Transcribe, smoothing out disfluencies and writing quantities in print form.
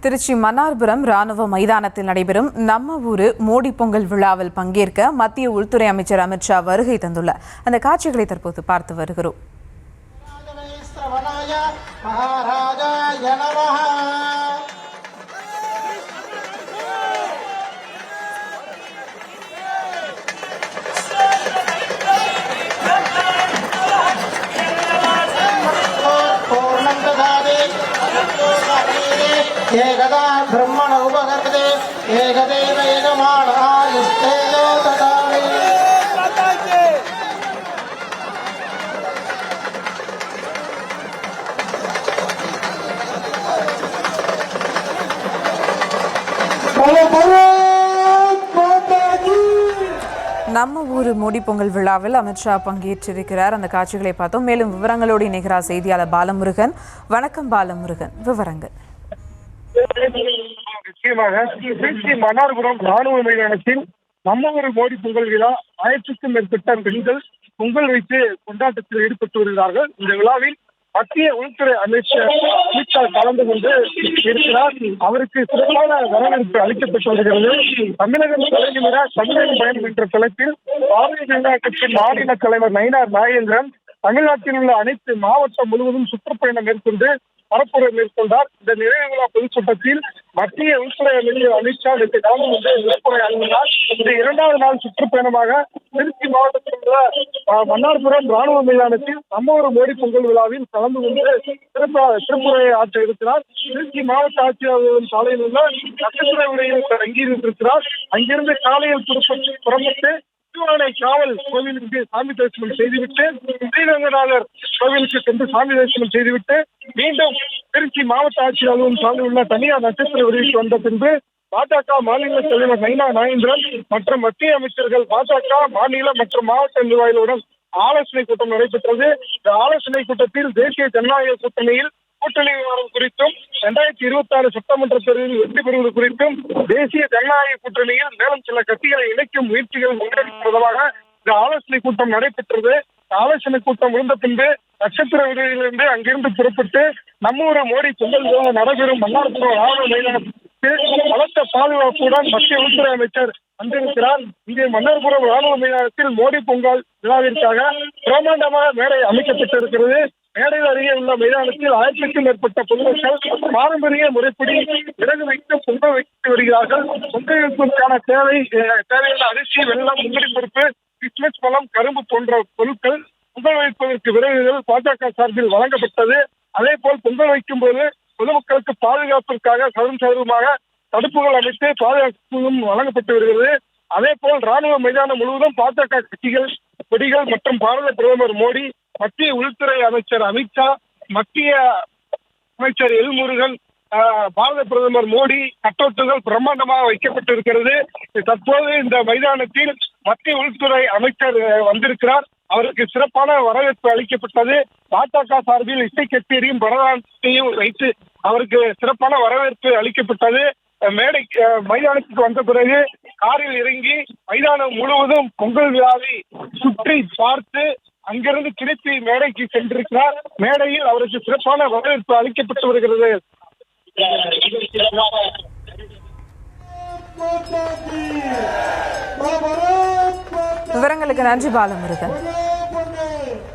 திருச்சி மன்னார்புரம் ராணுவ மைதானத்தில் நடைபெறும் நம்ம ஊரு மோடி பொங்கல் விழாவில் பங்கேற்க மத்திய உள்துறை அமைச்சர் அமித் ஷா வருகை தந்துள்ளார். அந்த காட்சிகளை தற்போது பார்த்து வருகிறோம். ஏகதா பிரம்மண உபகர்தே ஏகதேவ ஏகமானஸ்தேயோ ததாமி. நம்ம ஊர் மோடி பொங்கல் விழாவில் அமித் ஷா பங்கேற்றிருக்கிறார். அந்த காட்சிகளை பார்த்தோம். மேலும் விவரங்களோடு இணைகிறார் செய்தியாளர் பாலமுருகன். வணக்கம் பாலமுருகன், விவரங்கள். நிச்சயமாக திருச்சி மன்னார்புரம் ராணுவ மைதானத்தில் நம்ம ஒரு மோடி பொங்கல் விழா 1000க்கும் மேற்பட்ட பெண்கள் பொங்கல் வைத்து கொண்டாட்டத்தில் ஈடுபட்டு வருகிறார்கள். இந்த விழாவில் மத்திய உள்துறை அமைச்சர் அமித்ஷா கலந்து கொண்டு இருக்கிறார். அவருக்கு சிறப்பான வரவேற்பு அளிக்கப்பட்டு வருகிறது. தமிழகம் தலைநிமிர தமிழகம் பயணம் என்ற தலைப்பில் பாரதிய ஜனதா கட்சி மாநில தலைவர் நயினார் நாகேந்திரன் தமிழ்நாட்டில் உள்ள அனைத்து மாவட்டம் முழுவதும் சுற்றுப்பயணம் மேற்கொண்டு பரப்புரை மேற்கொண்டார். இந்த நிறைவு விழா பொதுக்கூட்டத்தில் மத்திய உள்துறை அமைச்சர் அமித்ஷா நேற்று கலந்து கொண்டு விருப்புரை அளித்தார். இந்த 2வது நாள் சுற்றுப்பயணமாக திருச்சி மாவட்டத்தில் உள்ள மன்னார்புரம் ராணுவ மைதானத்தில் நம்ம ஒரு மோடி பொங்கல் விழாவில் கலந்து கொண்டு சிறப்புரையை ஆற்ற இருக்கிறார். திருச்சி மாவட்ட ஆட்சியாளர் சாலையில் உள்ள நட்சத்திர உரையில் தங்கியிருந்திருக்கிறார். அங்கிருந்து காலையில் புறப்பட்டு திருவானை காவல் கோவிலுக்கு சாமி தரிசனம் செய்துவிட்டு ஸ்ரீரங்கநாதர் கோவிலுக்கு சென்று சாமி தரிசனம் செய்துவிட்டு மீண்டும் திருச்சி மாவட்ட ஆட்சியாளரும் சார்ந்து உள்ள தனியார் நட்சத்திர உதவிக்கு வந்த பின்பு பாஜக மாநில தலைவர் நயினார் நாகேந்திரன் மற்றும் மத்திய அமைச்சர்கள் பாஜக மாநில மற்றும் மாவட்ட நிர்வாகிகளுடன் ஆலோசனை கூட்டம் நடைபெற்றது. இந்த ஆலோசனை கூட்டத்தில் தேசிய ஜனநாயக கூட்டணியில் கூட்டணி விவகாரம் குறித்தும் 2026 சட்டமன்ற தேர்தலில் வெற்றி பெறுவது குறித்தும் தேசிய ஜனநாயக கூட்டணியில் மேலும் சில கட்சிகளை இணைக்கும் முயற்சிகள் முன்னெடுப்பதாக இந்த ஆலோசனை கூட்டம் நடைபெற்றது. ஆலோசனை கூட்டம் முடிந்த பின்பு நட்சத்திர விடுதியிலிருந்து அங்கிருந்து புறப்பட்டு நம்ம ஒரு மோடி பொங்கல் விழா நடைபெறும் மன்னார்புரம் ராணுவ மைதானத்திற்கு பலத்த பாதுகாப்புடன் மத்திய உள்துறை அமைச்சர் வந்திருக்கிறார். இங்கே மன்னார்புரம் ராணுவ மைதானத்தில் மோடி பொங்கல் விழாவிற்காக பிரம்மாண்டமாக மேடை அமைக்கப்பட்டிருக்கிறது. மேடையில் அருகே உள்ள மைதானத்தில் 1000க்கும் மேற்பட்ட பொதுமக்கள் பாரம்பரிய முறைப்படி விறகு வைத்து பொங்கல் வைத்து வருகிறார்கள். பொங்கல் வைப்பதற்கான தேவையான அரிசி, வெள்ளம், முந்திரி பருப்பு, கிறிஸ்துமஸ் பழம், கரும்பு போன்ற பொருட்கள் பொங்கல் வைப்பதற்கு விறகுகள் பாஜக சார்பில் வழங்கப்பட்டது. அதே போல் பொங்கல் வைக்கும் போது பொதுமக்களுக்கு பாதுகாப்பிற்காக சதுரமாக தடுப்புகள் அமைத்து பாதுகாப்பும் வழங்கப்பட்டு வருகிறது. அதே போல் ராணுவ மைதானம் முழுவதும் பாஜக கட்சிகள், கொடிகள் மற்றும் பாரத பிரதமர் மோடி, மத்திய உள்துறை அமைச்சர் அமித்ஷா, மத்திய அமைச்சர் எல் முருகன், பாரத பிரதமர் மோடி கட்டவுட்டுகள் பிரம்மாண்டமாக வைக்கப்பட்டிருக்கிறது. தற்போது இந்த மைதானத்தில் மத்திய உள்துறை அமைச்சர் வந்திருக்கிறார். அவருக்கு சிறப்பான வரவேற்பு அளிக்கப்பட்டது. பாஜக சார்பில் இசை கச்சேரியும் பரதநாட்டியத்தையும் வைத்து அவருக்கு சிறப்பான வரவேற்பு அளிக்கப்பட்டது. மைதானத்துக்கு வந்த பிறகு காரில் இறங்கி மைதானம் முழுவதும் பொங்கல் விழாவை சுற்றி பார்த்து அங்கிருந்து திருப்பி மேடைக்கு சென்றிருக்கிறார். மேடையில் அவருக்கு சிறப்பான வரவேற்பு அளிக்கப்பட்டு வருகிறது. விவரங்களுக்கு நன்றி பாலமுருகன்.